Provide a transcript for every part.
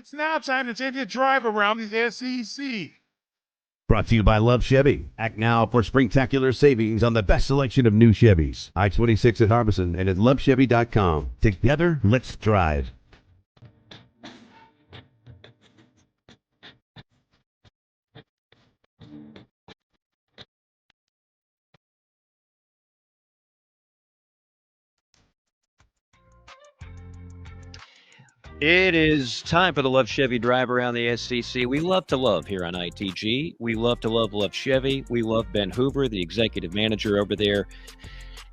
It's now time to take a drive around the SEC. Brought to you by Love Chevy. Act now for spectacular savings on the best selection of new Chevys. I-26 at Harbison and at lovechevy.com. Together, let's drive. It is time for the Love Chevy drive around the SEC. We love to love here on ITG. We love to love Chevy. We love Ben Hoover, the executive manager over there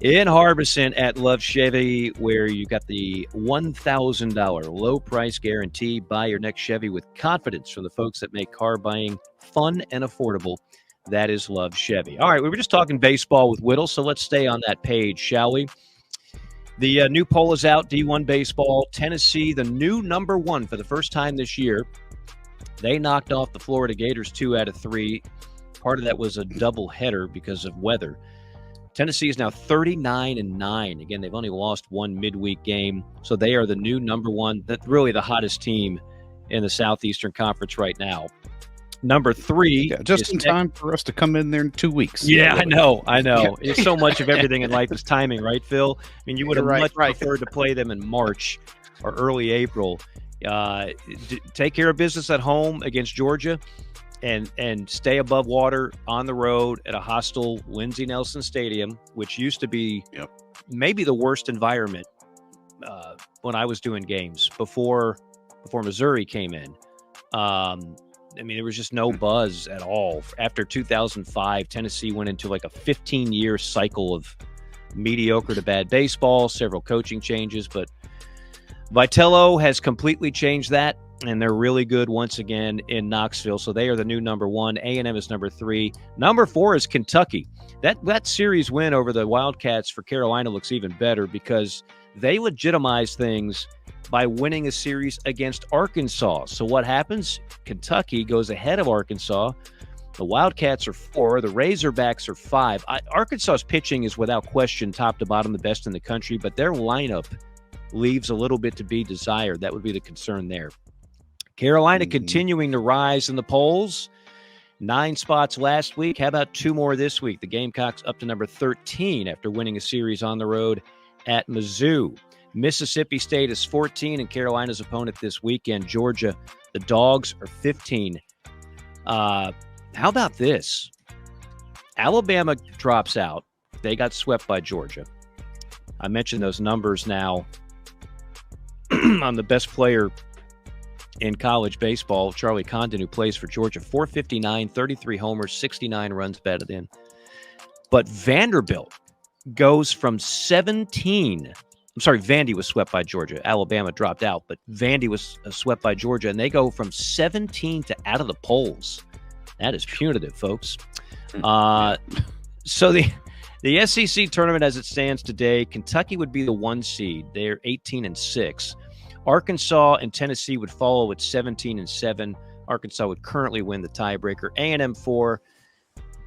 in Harbison at Love Chevy, where you got the $1,000 low price guarantee. Buy your next Chevy with confidence from the folks that make car buying fun and affordable. That is Love Chevy. All right, we were just talking baseball with Whittle, so let's stay on that page, shall we? The new poll is out, D1 baseball. Tennessee, the new number one for the first time this year. They knocked off the Florida Gators 2 out of 3. Part of that was a doubleheader because of weather. Tennessee is now 39-9. Again, they've only lost one midweek game, so they are the new number one. That's really the hottest team in the Southeastern Conference right now. Number 3. Yeah, just in time for us to come in there in 2 weeks. Yeah, I know. It's so much of everything in life is timing, right, Phil? I mean, you would have much preferred to play them in March or early April. Take care of business at home against Georgia and stay above water on the road at a hostile Lindsey Nelson Stadium, which used to be maybe the worst environment when I was doing games before Missouri came in. I mean, there was just no buzz at all. After 2005, Tennessee went into like a 15-year cycle of mediocre to bad baseball, several coaching changes, but Vitello has completely changed that, and they're really good once again in Knoxville. So they are the new number 1. A&M is number 3. Number 4 is Kentucky. That series win over the Wildcats for Carolina looks even better because they legitimize things by winning a series against Arkansas. So what happens? Kentucky goes ahead of Arkansas. The Wildcats are 4. The Razorbacks are 5. Arkansas's pitching is without question top to bottom the best in the country, but their lineup leaves a little bit to be desired. That would be the concern there. Carolina continuing to rise in the polls. 9 spots last week. How about 2 more this week? The Gamecocks up to number 13 after winning a series on the road at Mizzou. Mississippi State is 14, and Carolina's opponent this weekend, Georgia, the Dogs, are 15. How about this? Alabama drops out. They got swept by Georgia. I mentioned those numbers now. I'm the best player in college baseball, Charlie Condon, who plays for Georgia, 459, 33 homers, 69 runs batted in. But Vanderbilt goes from 17. I'm sorry, Vandy was swept by Georgia. Alabama dropped out, but Vandy was swept by Georgia, and they go from 17 to out of the polls. That is punitive, folks. So the SEC tournament as it stands today, Kentucky would be the 1 seed. They're 18-6. Arkansas and Tennessee would follow at 17-7. Arkansas would currently win the tiebreaker. A&M 4.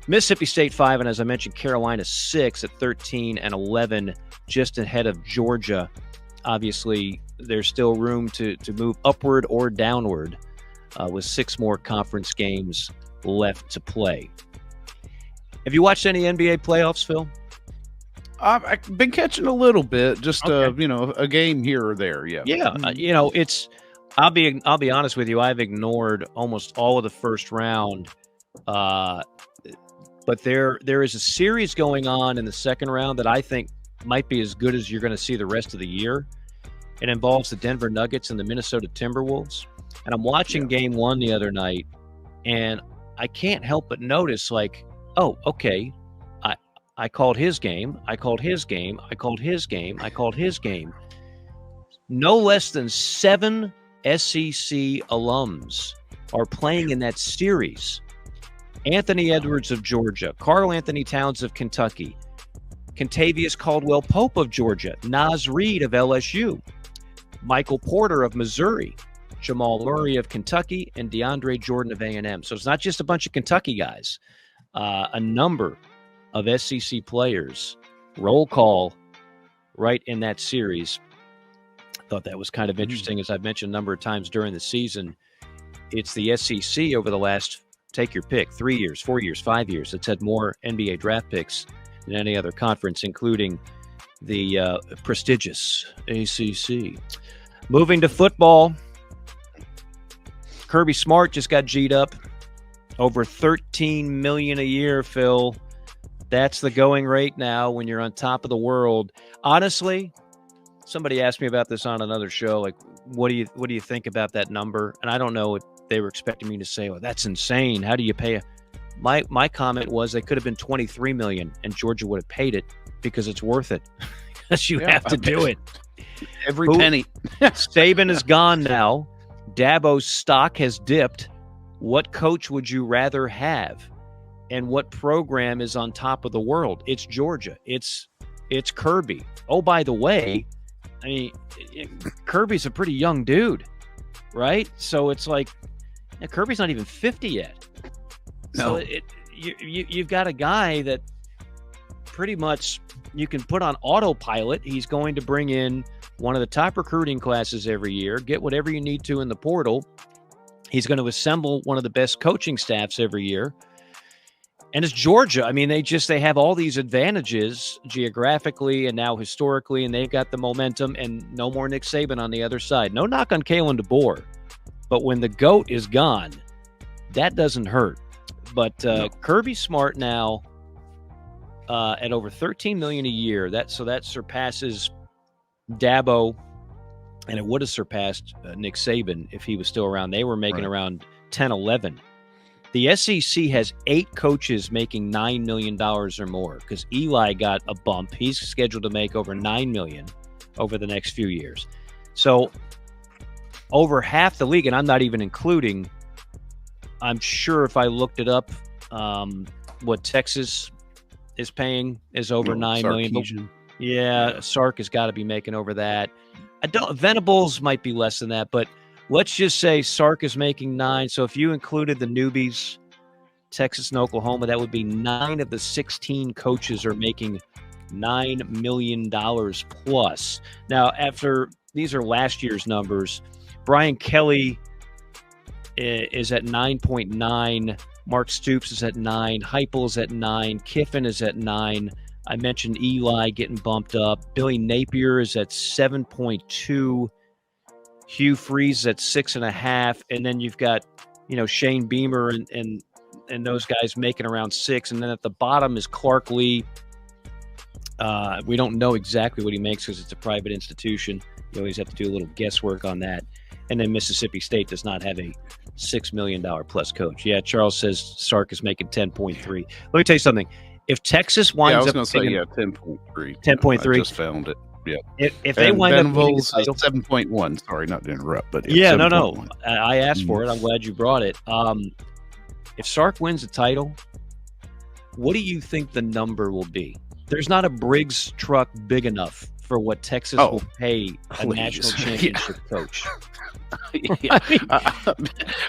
Mississippi State 5, and as I mentioned, Carolina 6 at 13-11, just ahead of Georgia. Obviously, there's still room to move upward or downward with 6 more conference games left to play. Have you watched any NBA playoffs, Phil? I've been catching a little bit, just a game here or there. Yeah. It's. I'll be honest with you. I've ignored almost all of the first round. But there is a series going on in the second round that I think might be as good as you're going to see the rest of the year. It involves the Denver Nuggets and the Minnesota Timberwolves. And I'm watching game 1 the other night, and I can't help but notice, like, oh, okay, I called his game, I called his game, I called his game, I called his game. No less than 7 SEC alums are playing in that series. Anthony Edwards of Georgia, Karl Anthony Towns of Kentucky, Kentavious Caldwell-Pope of Georgia, Naz Reid of LSU, Michael Porter of Missouri, Jamal Murray of Kentucky, and DeAndre Jordan of A&M. So it's not just a bunch of Kentucky guys. A number of SEC players, roll call, right in that series. Thought that was kind of interesting. As I've mentioned a number of times during the season, it's the SEC over the last, take your pick, 3 years, 4 years, 5 years, that's had more NBA draft picks than any other conference, including the prestigious ACC. Moving to football, Kirby Smart just got G'd up. Over $13 million a year, Phil. That's the going rate now when you're on top of the world. Honestly, somebody asked me about this on another show. Like, what do you think about that number? And I don't know what they were expecting me to say. Well, that's insane. How do you pay my comment was they could have been $23 million and Georgia would have paid it because it's worth it. Because you have to do it. Every penny. Saban is gone now. Dabo's stock has dipped. What coach would you rather have? And what program is on top of the world? It's Georgia. It's Kirby. Oh, by the way, I mean, Kirby's a pretty young dude, right? So it's like, Kirby's not even 50 yet. No. So you've got a guy that pretty much you can put on autopilot. He's going to bring in one of the top recruiting classes every year, get whatever you need to in the portal. He's going to assemble one of the best coaching staffs every year. And it's Georgia. I mean, they have all these advantages geographically and now historically, and they've got the momentum, and no more Nick Saban on the other side. No knock on Kalen DeBoer, but when the GOAT is gone, that doesn't hurt. But Kirby Smart now at over $13 million a year. That surpasses Dabo, and it would have surpassed Nick Saban if he was still around. They were making around 10, 11. The SEC has 8 coaches making $9 million or more because Eli got a bump. He's scheduled to make over $9 million over the next few years. So over half the league, and I'm not even including, I'm sure if I looked it up, what Texas is paying is over $9 million. Yeah, Sark has got to be making over that. Venables might be less than that, but let's just say Sark is making 9. So if you included the newbies, Texas and Oklahoma, that would be 9 of the 16 coaches are making $9 million plus. Now, after these are last year's numbers, Brian Kelly is at 9.9. Mark Stoops is at 9. Heupel is at 9. Kiffin is at 9. I mentioned Eli getting bumped up. Billy Napier is at 7.2. Hugh Freeze at 6.5, and then you've got, Shane Beamer and those guys making around 6, and then at the bottom is Clark Lee. We don't know exactly what he makes because it's a private institution. You always have to do a little guesswork on that. And then Mississippi State does not have a $6 million plus coach. Yeah, Charles says Sark is making 10.3. Let me tell you something. If Texas winds up, I was going to say 10.3. 10.3. I just found it. Yeah. If they wind up winning the title, 7.1. Sorry, not to interrupt, but no. I asked for it. I'm glad you brought it. If Sark wins the title, what do you think the number will be? There's not a Briggs truck big enough for what Texas will pay a national championship coach.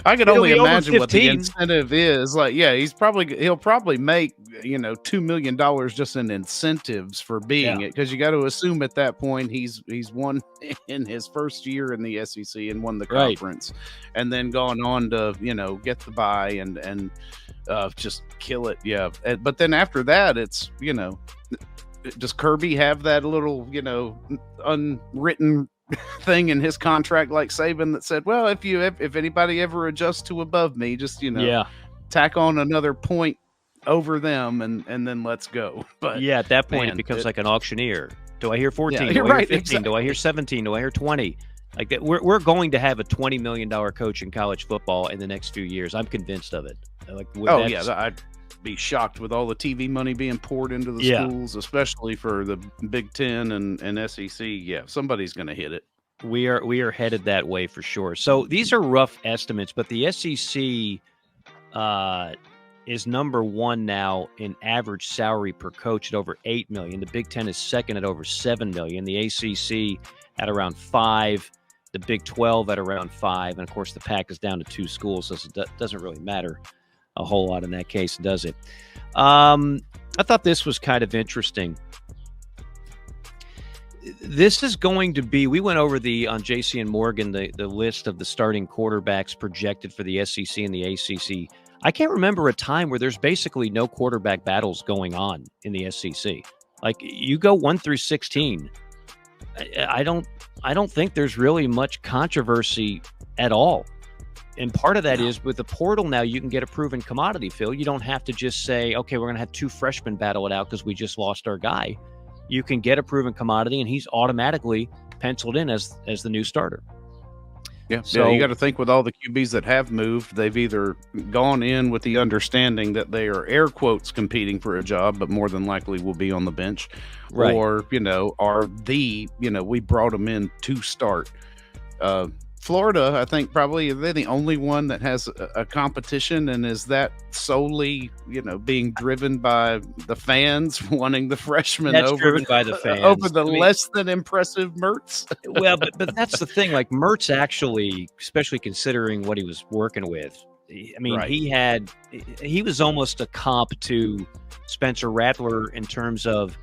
I can only imagine what the incentive is. Like, he'll probably make $2 million just in incentives for being it, because you got to assume at that point he's won in his first year in the SEC and won the conference, and then gone on to get the bye and just kill it. Yeah, but then after that, it's does Kirby have that little unwritten thing in his contract like Saban that said, well, if anybody ever adjusts to above me, just tack on another point over them and then let's go. But at that point it becomes like an auctioneer. Do I hear 14? Do I hear 15? Exactly. Do I hear 17? Do I hear 20? Like that, we're going to have a $20 million coach in college football in the next few years. I'm convinced of it. I'd be shocked with all the TV money being poured into the schools, especially for the Big Ten and SEC. Yeah, somebody's going to hit it. We are headed that way for sure. So these are rough estimates, but the SEC is number 1 now in average salary per coach at over $8 million. The Big Ten is second at over $7 million. The ACC at around 5. The Big 12 at around 5. And of course, the Pac is down to 2 schools, so it doesn't really matter a whole lot in that case, does it? I thought this was kind of interesting. this is going to be, we went over on JC and Morgan, the list of the starting quarterbacks projected for the SEC and the ACC. I can't remember a time where there's basically no quarterback battles going on in the SEC. Like, you go 1 through 16. I don't think there's really much controversy at all. And part of that is with the portal now, you can get a proven commodity, Phil. You don't have to just say, okay, we're going to have 2 freshmen battle it out because we just lost our guy. You can get a proven commodity, and he's automatically penciled in as the new starter. Yeah, so you got to think with all the QBs that have moved, they've either gone in with the understanding that they are air quotes competing for a job, but more than likely will be on the bench, right. Or are we brought them in to start. Florida, I think probably they're the only one that has a competition, and is that solely, being driven by the fans wanting the freshmen driven by the fans over the less than impressive Mertz? Well, but that's the thing. Like, Mertz actually, especially considering what he was working with, I mean, right. he was almost a comp to Spencer Rattler in terms of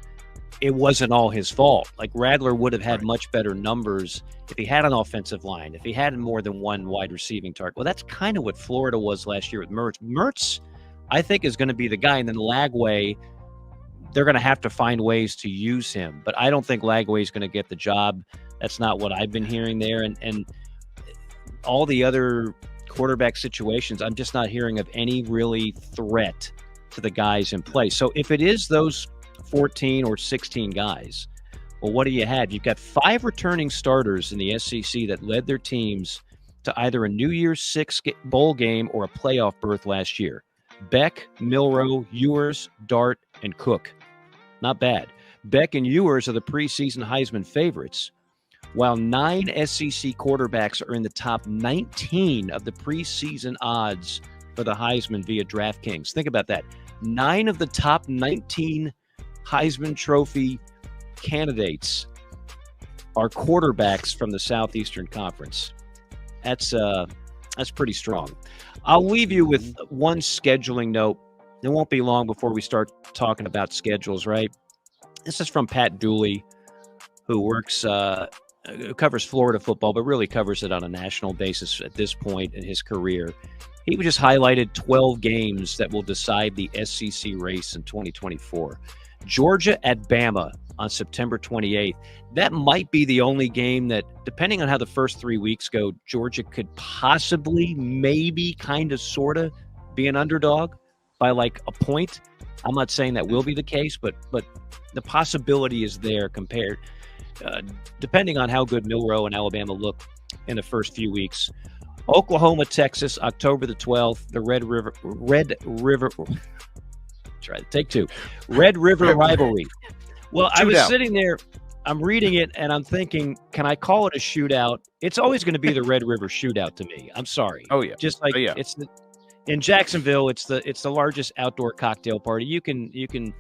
it wasn't all his fault. Like, Rattler would have had much better numbers if he had an offensive line, if he had more than one wide receiving target. Well, that's kind of what Florida was last year with Mertz. Mertz, I think, is going to be the guy. And then Lagway, they're going to have to find ways to use him. But I don't think Lagway is going to get the job. That's not what I've been hearing there. And all the other quarterback situations, I'm just not hearing of any really threat to the guys in place. So if it is those 14 or 16 guys, well, what do you have? You've got 5 returning starters in the SEC that led their teams to either a New Year's Six bowl game or a playoff berth last year. Beck, Milroe, Ewers, Dart, and Cook. Not bad. Beck and Ewers are the preseason Heisman favorites, while 9 SEC quarterbacks are in the top 19 of the preseason odds for the Heisman via DraftKings. Think about that. 9 of the top 19 Heisman Trophy candidates are quarterbacks from the Southeastern Conference. That's pretty strong. I'll leave you with one scheduling note. It won't be long before we start talking about schedules, right? This is from Pat Dooley, who covers Florida football, but really covers it on a national basis at this point in his career. He just highlighted 12 games that will decide the SEC race in 2024. Georgia at Bama on September 28th. That might be the only game that, depending on how the first 3 weeks go, Georgia could possibly, maybe, kind of, sort of be an underdog by like a point. I'm not saying that will be the case, but the possibility is there compared, depending on how good Milroe and Alabama look in the first few weeks. Oklahoma, Texas, October the 12th, the Red River. Try to take 2. Red River rivalry. Well, I was sitting there, I'm reading it, and I'm thinking, can I call it a shootout? It's always going to be the Red River shootout to me. I'm sorry. Oh yeah, just like it's in Jacksonville. It's the largest outdoor cocktail party. You can,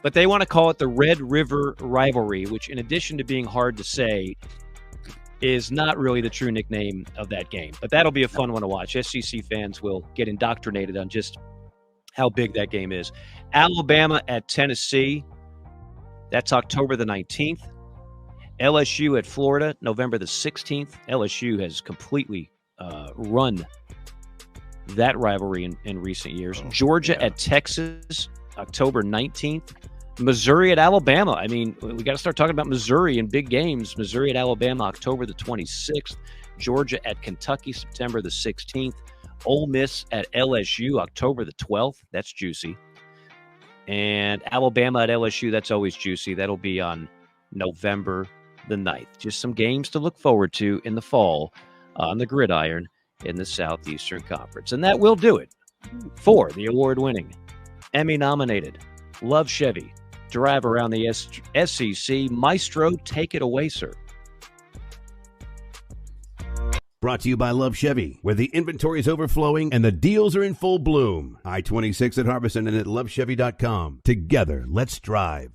but they want to call it the Red River rivalry, which, in addition to being hard to say, is not really the true nickname of that game. But that'll be a fun one to watch. SEC fans will get indoctrinated on just how big that game is. Alabama at Tennessee. That's October the 19th. LSU at Florida, November the 16th. LSU has completely run that rivalry in recent years. Georgia at Texas, October 19th. Missouri at Alabama. I mean, we got to start talking about Missouri in big games. Missouri at Alabama, October the 26th. Georgia at Kentucky, September the 16th. Ole Miss at LSU, October the 12th. That's juicy. And Alabama at LSU, that's always juicy. That'll be on November the 9th. Just some games to look forward to in the fall on the gridiron in the Southeastern Conference. And that will do it for the award-winning, Emmy-nominated Love Chevy Drive Around the SEC. Maestro, take it away, sir. Brought to you by Love Chevy, where the inventory is overflowing and the deals are in full bloom. I-26 at Harbison and at lovechevy.com. Together, let's drive.